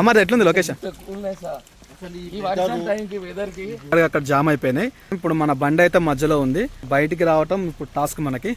మరి ఎట్లుంది లొకేషన్? అక్కడ జామ్ అయిపోయినాయి. ఇప్పుడు మన బండి అయితే మధ్యలో ఉంది, బయటికి రావటం ఇప్పుడు టాస్క్ మనకి.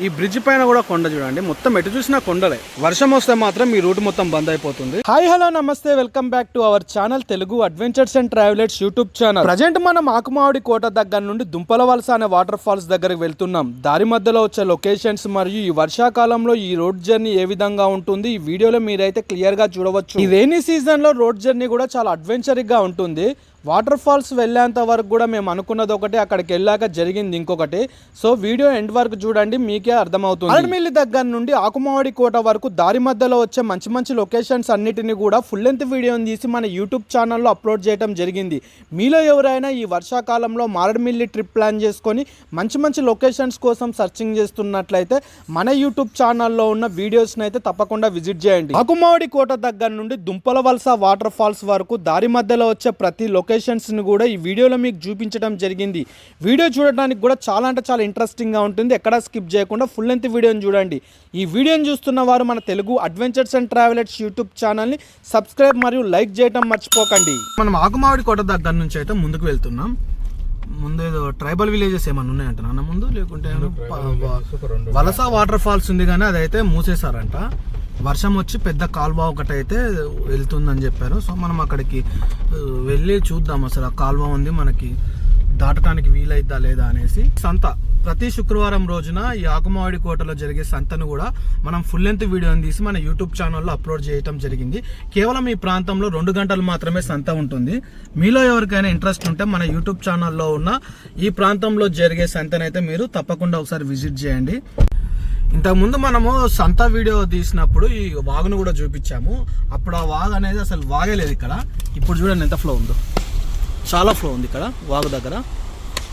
ఈ బ్రిడ్జ్ పైన కూడా కొండ చూడండి, మొత్తం ఎటు చూసినా కొండలే. వర్షం వస్తే మాత్రం ఈ రూట్ మొత్తం బంద్ అయిపోతుంది. హాయ్ హలో నమస్తే, welcome back to our channel Telugu adventures and travellers YouTube channel. Present మనం ఆకుమావిడి కోట దగ్గర నుండి దుంపలవలస అనే వాటర్ ఫాల్స్ దగ్గరకు వెళ్తున్నాం. దారి మధ్యలో వచ్చే లొకేషన్స్ మరియు ఈ వర్షాకాలంలో ఈ రోడ్ జర్నీ ఏ విధంగా ఉంటుంది ఈ వీడియోలో మీరైతే క్లియర్ గా చూడవచ్చు. ఈ రైనీ సీజన్ లో రోడ్ జర్నీ కూడా చాలా అడ్వెంచరింగ్ గా ఉంటుంది. వాటర్ ఫాల్స్ వెళ్ళేంత వరకు కూడా మేము అనుకున్నది ఒకటి, అక్కడికి వెళ్ళాక జరిగింది ఇంకొకటి. సో వీడియో ఎండ్ వరకు చూడండి, మీకే అర్థమవుతుంది. ఆల్మిల్లి దగ్గర నుండి ఆకుమావిడి కోట వరకు దారి మధ్యలో వచ్చే మంచి మంచి లొకేషన్స్ అన్నిటిని కూడా ఫుల్ లెంత్ వీడియోని తీసి మన యూట్యూబ్ ఛానల్లో అప్లోడ్ చేయడం జరిగింది. మీలో ఎవరైనా ఈ వర్షాకాలంలో మారేడుమిల్లి ట్రిప్ ప్లాన్ చేసుకొని మంచి మంచి లొకేషన్స్ కోసం సర్చింగ్ చేస్తున్నట్లయితే మన యూట్యూబ్ ఛానల్లో ఉన్న వీడియోస్ని అయితే తప్పకుండా విజిట్ చేయండి. ఆకుమావిడి కోట దగ్గర నుండి దుంపలవలస వాటర్ ఫాల్స్ వరకు దారి మధ్యలో వచ్చే ప్రతి లొకేషన్స్ ని కూడా ఈ వీడియోలో మీకు చూపించడం జరిగింది. వీడియో చూడడానికి కూడా చాలా అంటే చాలా ఇంట్రెస్టింగ్ గా ఉంటుంది. ఎక్కడా స్కిప్ చేయకుండా ఫుల్ లెంత్ వీడియోని చూడండి. ఈ వీడియోని చూస్తున్న వారు మన Telugu adventures and travellers YouTube channel ని సబ్స్క్రైబ్ మరియు లైక్ చేయడం మర్చిపోకండి. మనం ఆకుమావిడి కోట దగ్గర నుంచి అయితే ముందుకు వెళ్తున్నాం. ముందు ఏదో ట్రైబల్ విలేజెస్ ఏమన్నా ఉన్నాయంట నాన్న ముందు, లేకుంటే వలస వాటర్ ఫాల్స్ ఉంది కానీ అదైతే మూసేశారంట. వర్షం వచ్చి పెద్ద కాల్వ ఒకటి అయితే వెళ్తుందని చెప్పారు. సో మనం అక్కడికి వెళ్ళి చూద్దాం అసలు ఆ కాల్వ ఉంది మనకి దాటడానికి వీలైద్దా లేదా అనేసి. సంత ప్రతి శుక్రవారం రోజున ఈ ఆకుమావిడి కోటలో జరిగే సంతను కూడా మనం ఫుల్ లెంత్ వీడియోని తీసి మన యూట్యూబ్ ఛానల్లో అప్లోడ్ చేయడం జరిగింది. కేవలం ఈ ప్రాంతంలో 2 గంటలు మాత్రమే సంత ఉంటుంది. మీలో ఎవరికైనా ఇంట్రెస్ట్ ఉంటే మన యూట్యూబ్ ఛానల్లో ఉన్న ఈ ప్రాంతంలో జరిగే సంతనైతే మీరు తప్పకుండా ఒకసారి విజిట్ చేయండి. ఇంతకుముందు మనము సంత వీడియో తీసినప్పుడు ఈ వాగును కూడా చూపించాము. అప్పుడు ఆ వాగు అనేది అసలు వాగలేదు ఇక్కడ. ఇప్పుడు చూడండి ఎంత ఫ్లో ఉందో, చాలా ఫ్లో ఉంది ఇక్కడ వాగు దగ్గర.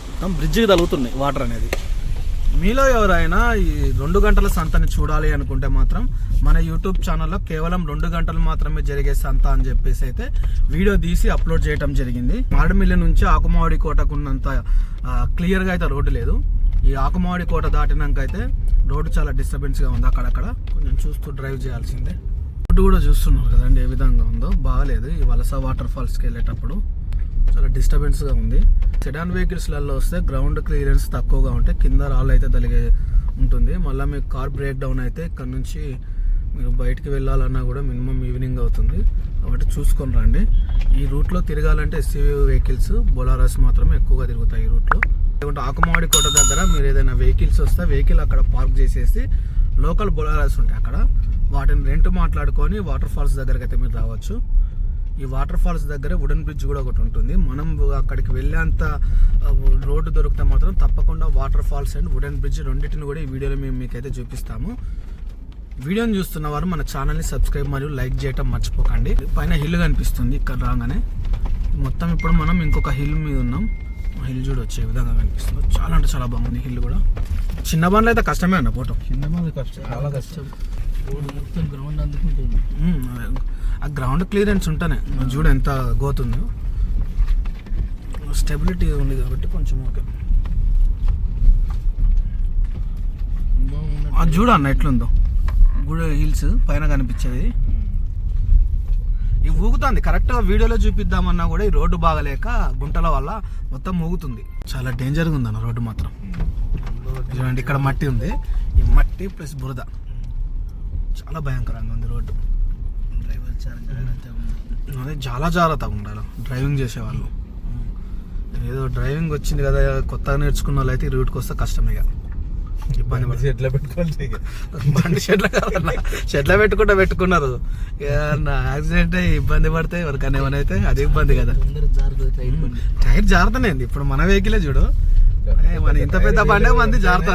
మొత్తం బ్రిడ్జికి తగులుతున్నాయి వాటర్ అనేది. మీలో ఎవరైనా ఈ 2 గంటల సంతని చూడాలి అనుకుంటే మాత్రం మన యూట్యూబ్ ఛానల్లో కేవలం 2 గంటలు మాత్రమే జరిగే సంత అని చెప్పేసి అయితే వీడియో తీసి అప్లోడ్ చేయడం జరిగింది. మారేడుమిల్లి నుంచి ఆకుమావిడి కోటకున్నంత క్లియర్గా అయితే రోడ్డు లేదు. ఈ ఆకుమావిడి కోట దాటినాక అయితే రోడ్డు చాలా డిస్టర్బెన్స్గా ఉంది. అక్కడక్కడ కొంచెం చూస్తూ డ్రైవ్ చేయాల్సిందే. రోడ్డు కూడా చూస్తున్నారు కదండి ఏ విధంగా ఉందో, బాగాలేదు. ఈ వలస వాటర్ ఫాల్స్కి వెళ్ళేటప్పుడు చాలా డిస్టర్బెన్స్గా ఉంది. సెడాన్ వెహికల్స్లలో వస్తే గ్రౌండ్ క్లియరెన్స్ తక్కువగా ఉంటే కింద రాళ్ళు అయితే తలిగే ఉంటుంది. మళ్ళీ మీకు కార్ బ్రేక్ డౌన్ అయితే ఇక్కడ నుంచి మీరు బయటికి వెళ్ళాలన్నా కూడా మినిమం ఈవినింగ్ అవుతుంది. కాబట్టి చూసుకొని రండి. ఈ రూట్లో తిరగాలంటే ఎస్యూవీ వెహికల్స్, బొలారస్ మాత్రమే ఎక్కువగా తిరుగుతాయి ఈ రూట్లో. లేకుంటే ఆకుమావిడి కోట దగ్గర మీరు ఏదైనా వెహికల్స్ వస్తే వెహికల్ అక్కడ పార్క్ చేసేసి లోకల్ బొలారస్ ఉంటాయి అక్కడ, వాటిని రెంట్ మాట్లాడుకొని వాటర్ ఫాల్స్ దగ్గరికి అయితే మీరు రావచ్చు. ఈ వాటర్ ఫాల్స్ దగ్గర వుడెన్ బ్రిడ్జ్ కూడా ఒకటి ఉంటుంది. మనం అక్కడికి వెళ్ళేంత రోడ్డు దొరికితే మాత్రం తప్పకుండా waterfalls and wooden bridge రెండింటిని కూడా ఈ వీడియోలో మేము మీకైతే చూపిస్తాము. వీడియోని చూస్తున్న వారు మన ఛానల్ని సబ్స్క్రైబ్ మరియు లైక్ చేయటం మర్చిపోకండి. పైన హిల్ కనిపిస్తుంది ఇక్కడ రాగానే. మొత్తం ఇప్పుడు మనం ఇంకొక హిల్ మీద ఉన్నాం. హిల్ చూడ వచ్చే విధంగా కనిపిస్తుంది. చాలా అంటే చాలా బాగుంది హిల్ కూడా. చిన్న బండ్లు అయితే కష్టమే అన్న పోవటం. చిన్న బండ్లు కష్టం, చాలా కష్టం. మొత్తం గ్రౌండ్ అందుకుంటుంది. ఆ గ్రౌండ్ క్లియరెన్స్ ఉంటేనే చూడ ఎంత గోతుందో. స్టెబిలిటీ ఉంది కాబట్టి కొంచెం ఓకే. అది చూడ అన్న ఎట్లుందో గుడి హిల్స్ పైన కనిపించేది. ఇవి ఊగుతుంది కరెక్ట్గా వీడియోలో చూపిద్దామన్నా కూడా ఈ రోడ్డు బాగలేక గుంటల వల్ల మొత్తం ఊగుతుంది. చాలా డేంజర్గా ఉందన్న రోడ్డు మాత్రం. చూడండి ఇక్కడ మట్టి ఉంది, ఈ మట్టి ప్లస్ బురద చాలా భయంకరంగా ఉంది రోడ్డు. అదే చాలా జాగ్రత్తగా ఉండాలి డ్రైవింగ్ చేసేవాళ్ళు. ఏదో డ్రైవింగ్ వచ్చింది కదా కొత్తగా నేర్చుకున్న వాళ్ళు అయితే ఈ రూట్కి వస్తే కష్టమే. ఇబ్బంది పడి షెడ్లో పెట్టుకోవాలి. బండి షెడ్లో పెట్టుకున్నారు. యాక్సిడెంట్ ఇబ్బంది పడితే ఎవరికైనా ఏమైనా అయితే అది ఇబ్బంది కదా. టైర్ జాగ్రత్తనే. ఇప్పుడు మన వెహికలే చూడు, మన ఇంత పెద్ద బండి మంది జాగ్రత్త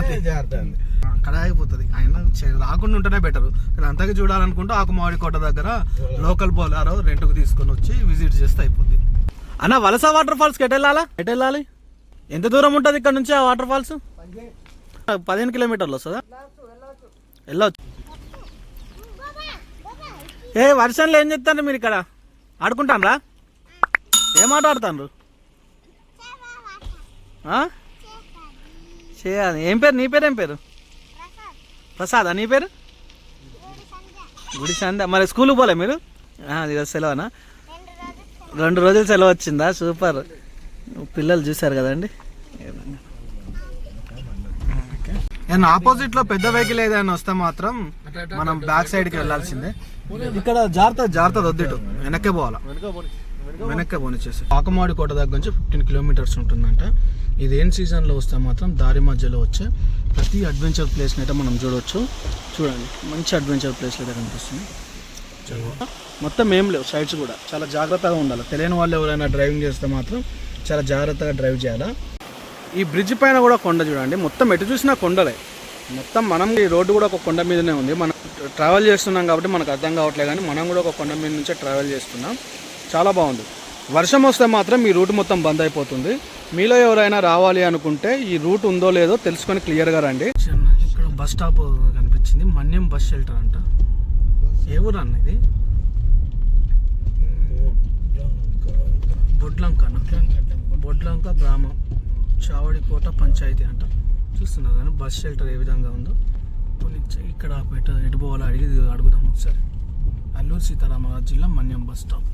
అక్కడ అయిపోతుంది. అయినా రాకుండా ఉంటేనే బెటర్. అంతగా చూడాలనుకుంటే ఆకుమావిడి కోట దగ్గర లోకల్ బోలారో రెంట్కు తీసుకొని వచ్చి విజిట్ చేస్తే అయిపోద్ది. అన్న వలస వాటర్ ఫాల్స్కి ఎటు వెళ్ళాలి? ఎంత దూరం ఉంటుంది ఇక్కడ నుంచి ఆ వాటర్ ఫాల్స్? 15 కిలోమీటర్లు వస్తుందా? వెళ్ళవచ్చు. ఏ వర్షంలో ఏం చెప్తాను మీరు ఇక్కడ? ఆడుకుంటాను. ఏం ఆట ఆడుతాను? చేయాలి. ఏం పేరు నీ పేరు? ఏం పేరు? ప్రసాదా నీ పేరు? గుడి సంధ్య. మరి స్కూల్కి పోలే మీరు? అది సెలవునా? 2 రోజులు సెలవు వచ్చిందా? సూపర్. పిల్లలు చూసారు కదండి. అండ్ ఆపోజిట్ లో పెద్ద వెహికల్ ఏదైనా వస్తే మాత్రం మనం బ్యాక్ సైడ్ కి వెళ్ళాల్సిందే. ఇక్కడ జాగ్రత్త వద్దిటు వెనక్కే పోవాలా, వెనక్కే పోనిచ్చేసి. పాకమాడి కోట దగ్గర నుంచి 15 కిలోమీటర్స్ ఉంటుందంట. ఇది ఏం సీజన్లో వస్తే మాత్రం దారి మధ్యలో వచ్చే ప్రతి అడ్వెంచర్ ప్లేస్ని అయితే మనం చూడవచ్చు. చూడండి, మంచి అడ్వెంచర్ ప్లేస్ అయితే కనిపిస్తుంది. మొత్తం ఏం లేవు సైడ్స్ కూడా, చాలా జాగ్రత్తగా ఉండాలి. తెలియని వాళ్ళు ఎవరైనా డ్రైవింగ్ చేస్తే మాత్రం చాలా జాగ్రత్తగా డ్రైవ్ చేయాలా. ఈ బ్రిడ్జ్ పైన కూడా కొండ చూడండి, మొత్తం ఎటు చూసినా కొండలే. మొత్తం మనం ఈ రోడ్డు కూడా ఒక కొండ మీదనే ఉంది. మనం ట్రావెల్ చేస్తున్నాం కాబట్టి మనకు అర్థం కావట్లేదు, కానీ మనం కూడా ఒక కొండ మీద నుంచే ట్రావెల్ చేస్తున్నాం. చాలా బాగుంది. వర్షం వస్తే మాత్రం ఈ రూట్ మొత్తం బంద్ అయిపోతుంది. మీలో ఎవరైనా రావాలి అనుకుంటే ఈ రూట్ ఉందో లేదో తెలుసుకొని క్లియర్గా రండి. ఇక్కడ బస్ స్టాప్ కనిపించింది, మన్యం బస్ షెల్టర్ అంట. ఏ ఊరు అన్న ఇది? బొడ్లంక గ్రామం, చావడికోట పంచాయతీ అంట. చూస్తున్నారు కానీ బస్ షెల్టర్ ఏ విధంగా ఉందో. ఇక్కడ ఎటు పోవాలో అడుగుదాం ఒకసారి. అల్లూరు సీతారామరాజు జిల్లా మన్యం బస్ స్టాప్.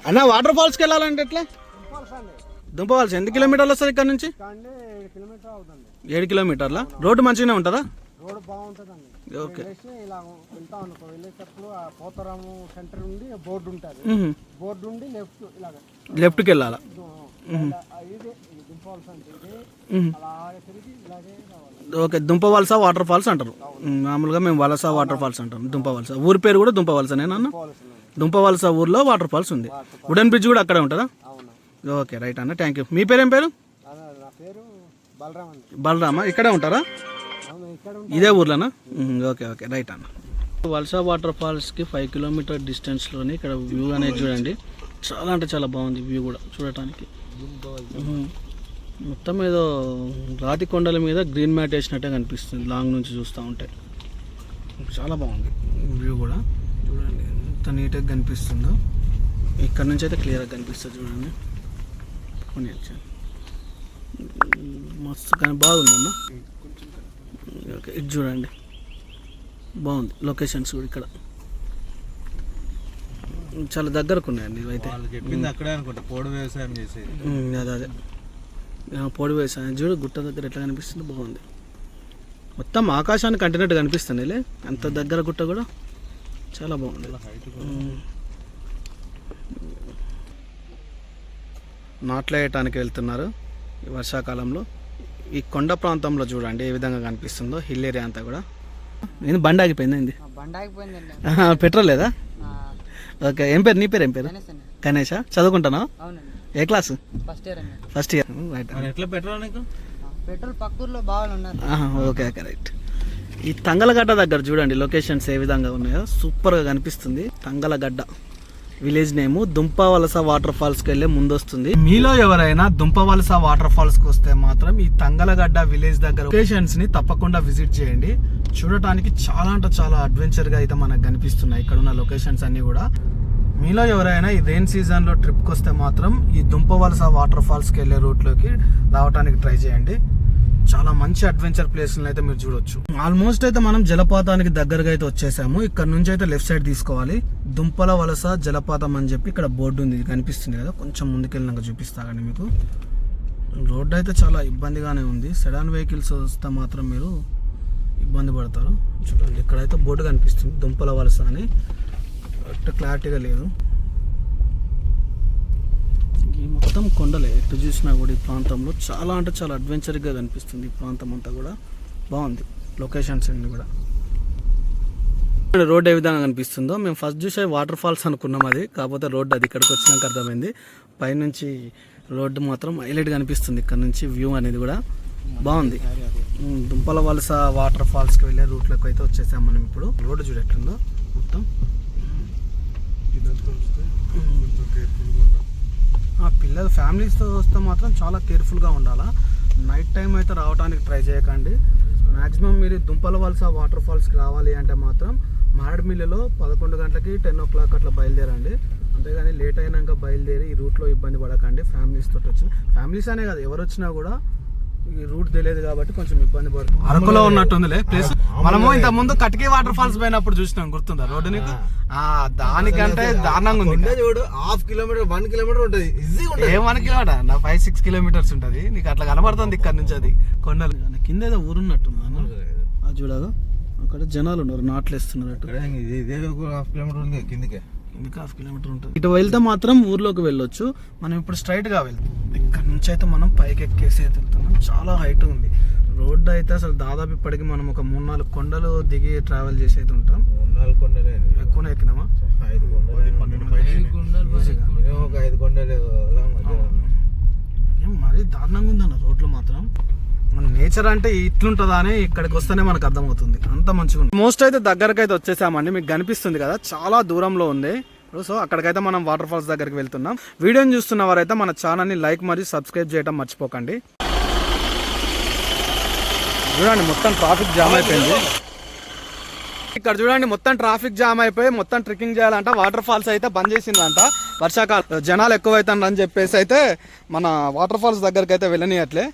అన్న వాటర్ ఫాల్స్కి వెళ్ళాలంటే ఎట్లా? దుంపవాల్స్ ఎన్ని కిలోమీటర్లు వస్తుంది ఇక్కడ నుంచి? 7 కిలోమీటర్ల. రోడ్డు మంచిగానే ఉంటుందా? రోడ్ బాగుంటుందండి. ఓకే. ఇలా వెళ్తా అనుకో, వెళ్ళేటప్పుడు పోతారాము సెంటర్ నుండి బోర్డు ఉంటుంది, బోర్డు నుండి లెఫ్ట్కి వెళ్ళాలా? ఓకే. దుంపవలస వాటర్ ఫాల్స్ అంటారు మామూలుగా, మేము వలస వాటర్ ఫాల్స్ అంటాం. దుంపవలస ఊరి పేరు కూడా దుంపవలసనేనా? దుంపవలస ఊర్లో వాటర్ ఫాల్స్ ఉంది. వుడెన్ బ్రిడ్జ్ కూడా అక్కడే ఉంటుందా? ఓకే, రైట్ అన్న, థ్యాంక్ యూ. మీ పేరేం పేరు? బలరామా. ఇక్కడే ఉంటారా? ఇదే ఊర్లోనా? ఓకే ఓకే, రైట్ అన్న. వలస వాటర్ ఫాల్స్కి 5 కిలోమీటర్ డిస్టెన్స్లోని ఇక్కడ వ్యూ అనేది చూడండి. చాలా అంటే చాలా బాగుంది వ్యూ కూడా చూడటానికి. మొత్తం ఏదో రాతి కొండల మీద గ్రీన్ మ్యాట్ వేసినట్టే కనిపిస్తుంది లాంగ్ నుంచి చూస్తూ ఉంటే. చాలా బాగుంది వ్యూ కూడా చూడండి, ఎంత నీట్గా కనిపిస్తుందో. ఇక్కడ నుంచి అయితే క్లియర్గా కనిపిస్తుంది చూడండి. మస్తు కానీ బాగుందన్న. ఓకే, ఇది చూడండి బాగుంది. లొకేషన్స్ కూడా ఇక్కడ చాలా దగ్గరకు ఉన్నాయండి ఇవైతే. అక్కడే అనుకుంటా పోడు వ్యవసాయం చేసేది. అదే పోడు వ్యవసాయం చూడు, గుట్ట దగ్గర ఎట్లా కనిపిస్తుంది, బాగుంది. మొత్తం ఆకాశానికి కంటినట్టు కనిపిస్తుంది అంత దగ్గర గుట్ట కూడా చాలా బాగుంది. నాట్లు వేయటానికి వెళ్తున్నారు ఈ వర్షాకాలంలో. ఈ కొండ ప్రాంతంలో చూడండి ఏ విధంగా కనిపిస్తుందో హిల్ ఏరియా అంతా కూడా. నేను బండి ఆగిపోయింది. పెట్రోల్ లేదా? ఓకే. ఏం పేరు? నీ పేరు ఏం పేరు? గణేషా. చదువుకుంటానా? ఏ క్లాస్? First year. రైట్. ఎట్లా పెట్రోల్ పక్కూర్లో బాగున్నారు. Okay okay, right. ఈ తంగలగడ్డ దగ్గర చూడండి లొకేషన్స్ ఏ విధంగా ఉన్నాయో, సూపర్గా కనిపిస్తుంది. తంగలగడ్డ విలేజ్ నేమ్. దుంపవలస వాటర్ ఫాల్స్కి వెళ్ళే ముందు వస్తుంది. మీలో ఎవరైనా దుంపవలస వాటర్ ఫాల్స్కి వస్తే మాత్రం ఈ తంగలగడ్డ విలేజ్ దగ్గర లొకేషన్స్ ని తప్పకుండా విజిట్ చేయండి. చూడటానికి చాలా అంటే చాలా అడ్వెంచర్గా అయితే మనకు కనిపిస్తున్నాయి ఇక్కడ ఉన్న లొకేషన్స్ అన్నీ కూడా. మీలో ఎవరైనా ఈ రెయిన్ సీజన్లో ట్రిప్కి వస్తే మాత్రం ఈ దుంపవలస వాటర్ ఫాల్స్కి వెళ్ళే రూట్లోకి రావడానికి ట్రై చేయండి. చాలా మంచి అడ్వెంచర్ ప్లేస్లను అయితే మీరు చూడొచ్చు. ఆల్మోస్ట్ అయితే మనం జలపాతానికి దగ్గరగా అయితే వచ్చేసాము. ఇక్కడ నుంచి అయితే లెఫ్ట్ సైడ్ తీసుకోవాలి. దుంపల వలస జలపాతం అని చెప్పి ఇక్కడ బోర్డు ఉంది, కనిపిస్తుంది కదా. కొంచెం ముందుకెళ్ళినాక చూపిస్తానండి మీకు. రోడ్డు అయితే చాలా ఇబ్బందిగానే ఉంది. సెడాన్ వెహికల్స్ వస్తే మాత్రం మీరు ఇబ్బంది పడతారు. చూడండి ఇక్కడైతే బోర్డు కనిపిస్తుంది దుంపల వలస అని, క్లారిటీగా లేదు. ఈ మొత్తం కొండలే ఎటు చూసినా కూడా ఈ ప్రాంతంలో చాలా అంటే చాలా అడ్వెంచర్గా కనిపిస్తుంది. ఈ ప్రాంతం అంతా కూడా బాగుంది, లొకేషన్స్ అన్ని కూడా. రోడ్ ఏ విధంగా కనిపిస్తుందో, మేము ఫస్ట్ చూసే వాటర్ ఫాల్స్ అనుకున్నాం అది, కాకపోతే రోడ్డు అది ఇక్కడికి వచ్చినాక అర్థమైంది. పైనుంచి రోడ్డు మాత్రం హైలైట్ కనిపిస్తుంది. ఇక్కడ నుంచి వ్యూ అనేది కూడా బాగుంది. దుంపల వలస వాటర్ ఫాల్స్కి వెళ్ళే రూట్లోకి అయితే వచ్చేసాం మనం ఇప్పుడు. రోడ్డు చూడట్టుందో మొత్తం. పిల్లలు ఫ్యామిలీస్తో వస్తే మాత్రం చాలా కేర్ఫుల్గా ఉండాలా. నైట్ టైం అయితే రావడానికి ట్రై చేయకండి. మ్యాక్సిమం మీరు దుంపల వలస వాటర్ ఫాల్స్కి రావాలి అంటే మాత్రం మారేడుమిల్లిలో 11 గంటలకి 10 o'clock అట్లా బయలుదేరండి. అంతేగాని లేట్ అయినాక బయలుదేరి ఈ రూట్లో ఇబ్బంది పడకండి. ఫ్యామిలీస్ తోటి వచ్చిన ఫ్యామిలీస్ అనే కాదు, ఎవరు వచ్చినా కూడా ఈ రూట్ తెలియదు కాబట్టి కొంచెం ఇబ్బంది పడుతుంది. అరకులో ఉన్నట్టుందిలే ప్లేస్. మనము ఇంత ముందు కటికీ వాటర్ ఫాల్స్ పోయినప్పుడు చూసినాం, గుర్తుందా రోడ్డు నీకు? దానికంటే దారుణంగా ఉంది. చూడు, 1/2 కిలోమీటర్ 1 కిలోమీటర్ ఉంటుంది. ఏ 1 కిలోమీటర్ నా 5-6 కిలోమీటర్స్ ఉంటుంది. నీకు అట్లా కనబడుతుంది ఇక్కడ నుంచి అది కొండలు. కింద ఏదో ఊరున్నట్టుంది అది చూడదు. అక్కడ జనాలు ఉన్నారు, నాట్లు వేస్తున్నారు. అటు 1/2 కిలోమీటర్ ఉంది కిందకే. ఇంకా 1/2 కిలోమీటర్ ఉంటుంది. ఇటు వెళ్తే మాత్రం ఊర్లోకి వెళ్ళొచ్చు. మనం ఇప్పుడు స్ట్రైట్ గా వెళ్తాం. ఇక్కడ నుంచి అయితే మనం పైకి ఎక్కేసి అయితే వెళ్తున్నాం. చాలా హైట్ ఉంది రోడ్డు అయితే. అసలు దాదాపు ఇప్పటికి మనం ఒక 3-4 కొండలు దిగి ట్రావెల్ చేసి అయితే ఉంటాం. 4 కొండలే ఎక్కువనే ఎక్కినామా? 5 కొండలు, 5 కొండలు. మరి దారుణంగా ఉందన్న రోడ్లు మాత్రం. మన నేచర్ అంటే ఇట్లుంటుందా అని ఇక్కడికి వస్తేనే మనకు అర్థమవుతుంది, అంత మంచిగా ఉంది. మోస్ట్ అయితే దగ్గరకు అయితే వచ్చేసామండి. మీకు కనిపిస్తుంది కదా, చాలా దూరంలో ఉంది. సో అక్కడికైతే మనం వాటర్ ఫాల్స్ దగ్గరికి వెళ్తున్నాం. వీడియోని చూస్తున్న వారైతే మన ఛానల్ని లైక్ మరియు సబ్స్క్రైబ్ చేయడం మర్చిపోకండి. చూడండి మొత్తం ట్రాఫిక్ జామ్ అయిపోయింది ఇక్కడ. చూడండి మొత్తం ట్రాఫిక్ జామ్ అయిపోయి మొత్తం ట్రెక్కింగ్ చేయాలంట. వాటర్ ఫాల్స్ అయితే బంద్ చేసిందంట. వర్షాకాలం జనాలు ఎక్కువైతుందని చెప్పేసి అయితే మన వాటర్ ఫాల్స్ దగ్గరికి అయితే వెళ్ళనియట్లే.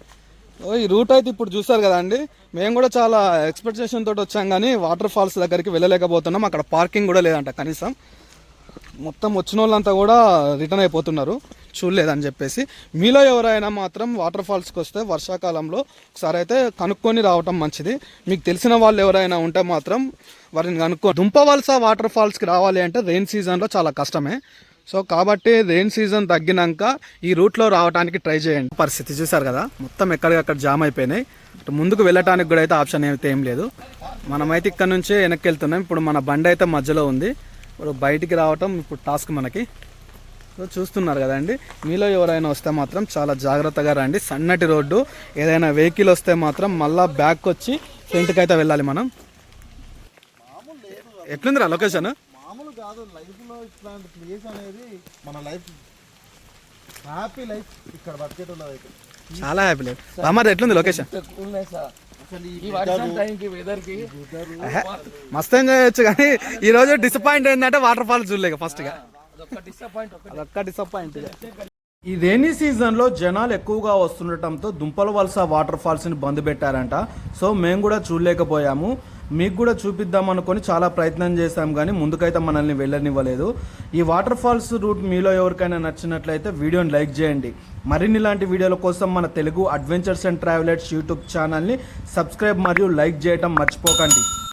ఈ రూట్ అయితే ఇప్పుడు చూస్తారు కదండి. మేము కూడా చాలా ఎక్స్పెక్టేషన్ తోటి వచ్చాం, కానీ వాటర్ ఫాల్స్ దగ్గరికి వెళ్ళలేకపోతున్నాం. అక్కడ పార్కింగ్ కూడా లేదంట కనీసం. మొత్తం వచ్చిన వాళ్ళంతా కూడా రిటర్న్ అయిపోతున్నారు చూడలేదని చెప్పేసి. మీలో ఎవరైనా మాత్రం వాటర్ ఫాల్స్కి వస్తే వర్షాకాలంలో ఒకసారి అయితే కనుక్కొని రావటం మంచిది. మీకు తెలిసిన వాళ్ళు ఎవరైనా ఉంటే మాత్రం వారిని కనుక్కో. దుంపవలస వాటర్ ఫాల్స్కి రావాలి అంటే రెయిన్ సీజన్లో చాలా కష్టమే. సో కాబట్టి రెయిన్ సీజన్ తగ్గినాక ఈ రూట్లో రావడానికి ట్రై చేయండి. పరిస్థితి చూసారు కదా, మొత్తం ఎక్కడికక్కడ జామ్ అయిపోయినాయి. ముందుకు వెళ్ళటానికి కూడా అయితే ఆప్షన్ అయితే ఏం లేదు. మనమైతే ఇక్కడ నుంచే వెనక్కి వెళ్తున్నాం. ఇప్పుడు మన బండి అయితే మధ్యలో ఉంది. ఇప్పుడు బయటికి రావటం ఇప్పుడు టాస్క్ మనకి. సో చూస్తున్నారు కదండి. మీలో ఎవరైనా వస్తే మాత్రం చాలా జాగ్రత్తగా రండి. సన్నటి రోడ్డు, ఏదైనా వెహికల్ వస్తే మాత్రం మళ్ళీ బ్యాక్ వచ్చి ఫ్రంట్కి అయితే వెళ్ళాలి మనం. ఎట్లుందిరా లొకేషన్? మామూలు కాదు, లైఫ్లో ఇట్లాంటి ప్లేస్ అనేది మన లైఫ్ హ్యాపీ లైఫ్ ఇక్కడ బతికేటోళ్ళు అయితే చాలా హ్యాపీ లైఫ్. మరి ఎట్లుంది లొకేషన్? మస్తు ఎంజాయ్ చేయొచ్చు, కానీ ఈ రోజు డిసప్పాయింట్ ఏంటంటే వాటర్ ఫాల్స్ చూడలేక ఫస్ట్ గా. అదొక్క డిసప్పాయింట్. ఈ రైనీ సీజన్లో జనాలు ఎక్కువగా వస్తుండటంతో దుంపల వలస వాటర్ ఫాల్స్ని బంద్ పెట్టారంట. సో మేము కూడా చూడలేకపోయాము. మీకు కూడా చూపిద్దాం అనుకొని చాలా ప్రయత్నం చేశాం, కానీ ముందుకైతే మనల్ని వెళ్ళనివ్వలేదు. ఈ వాటర్ ఫాల్స్ రూట్ మీలో ఎవరికైనా నచ్చినట్లయితే వీడియోని లైక్ చేయండి. మరిన్ని ఇలాంటి వీడియోల కోసం మన Telugu adventures and travellers YouTube ఛానల్ని సబ్స్క్రైబ్ మరియు లైక్ చేయడం మర్చిపోకండి.